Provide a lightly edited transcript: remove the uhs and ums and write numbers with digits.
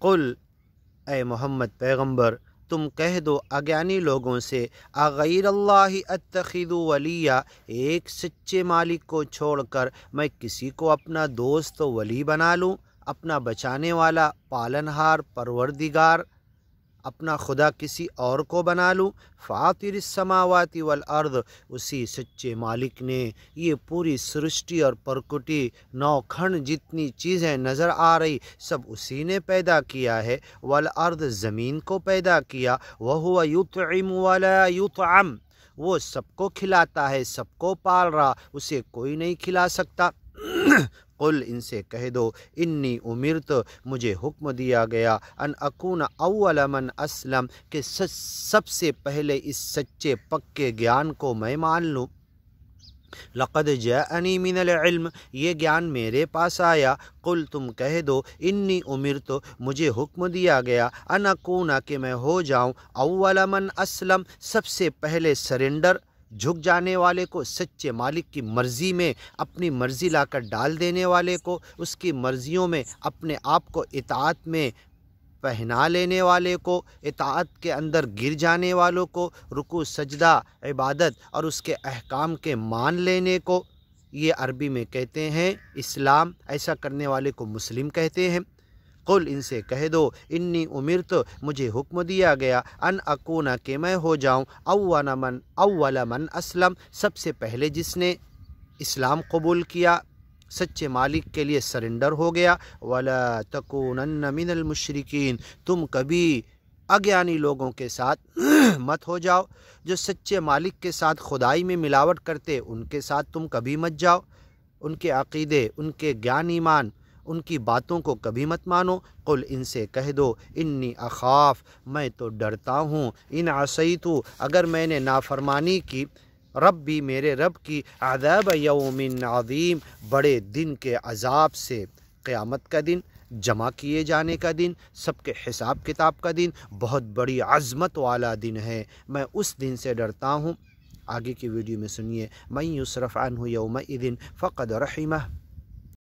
قل اے محمد پیغمبر تم کہہ دو اگیانی لوگوں سے، اغیر اللہ اتخذ ولیہ، ایک سچے مالک کو چھوڑ کر میں کسی کو اپنا دوست و ولی بنا لوں، اپنا بچانے والا، پالنہار، پروردگار، اپنا خدا کسی اور کو بنا لوں۔ فاطر السماوات والارض، اسی سچے مالک نے یہ پوری سرشٹی اور پرکٹی نوکھنڈ جتنی چیزیں نظر آ رہی سب اسی نے پیدا کیا ہے۔ والارض، زمین کو پیدا کیا۔ وہو یطعم ولا یطعم، وہ سب کو کھلاتا ہے، سب کو پال رہا، اسے کوئی نہیں کھلا سکتا۔ قل، ان سے کہہ دو، انی امرت، مجھے حکم دیا گیا، ان اکون اول من اسلم، کہ سب سے پہلے اس سچے پکے گیان کو میں مان لوں۔ لقد جاءنی من العلم، یہ گیان میرے پاس آیا۔ قل، تم کہہ دو، انی امرت، مجھے حکم دیا گیا، ان اکون، کہ میں ہو جاؤں، اول من اسلم، سب سے پہلے سرنڈر، جھک جانے والے کو، سچے مالک کی مرضی میں اپنی مرضی لا کر ڈال دینے والے کو، اس کی مرضیوں میں اپنے آپ کو اطاعت میں پہنا لینے والے کو، اطاعت کے اندر گر جانے والوں کو، رکوع سجدہ عبادت اور اس کے احکام کے مان لینے کو، یہ عربی میں کہتے ہیں اسلام، ایسا کرنے والے کو مسلم کہتے ہیں۔ قل، ان سے کہہ دو، انی امرت، مجھے حکم دیا گیا، ان اکون، کہ میں ہو جاؤں، اول من اسلم، سب سے پہلے جس نے اسلام قبول کیا، سچے مالک کے لیے سرنڈر ہو گیا۔ ولا تکونن من المشرکین، تم کبھی اگیانی لوگوں کے ساتھ مت ہو جاؤ، جو سچے مالک کے ساتھ خدائی میں ملاوٹ کرتے ان کے ساتھ تم کبھی مت جاؤ، ان کے عقیدے، ان کے گیان ایمان، ان کی باتوں کو کبھی مت مانو۔ قل، ان سے کہہ دو، انی اخاف، میں تو ڈرتا ہوں، ان عصیتو، اگر میں نے نافرمانی کی، ربی، میرے رب کی، عذاب یوم عظیم، بڑے دن کے عذاب سے، قیامت کا دن، جمع کیے جانے کا دن، سب کے حساب کتاب کا دن، بہت بڑی عظمت والا دن ہے، میں اس دن سے ڈرتا ہوں۔ آگے کی ویڈیو میں سنیے، من یصرف عنہ یومئذ فقد رحمہ۔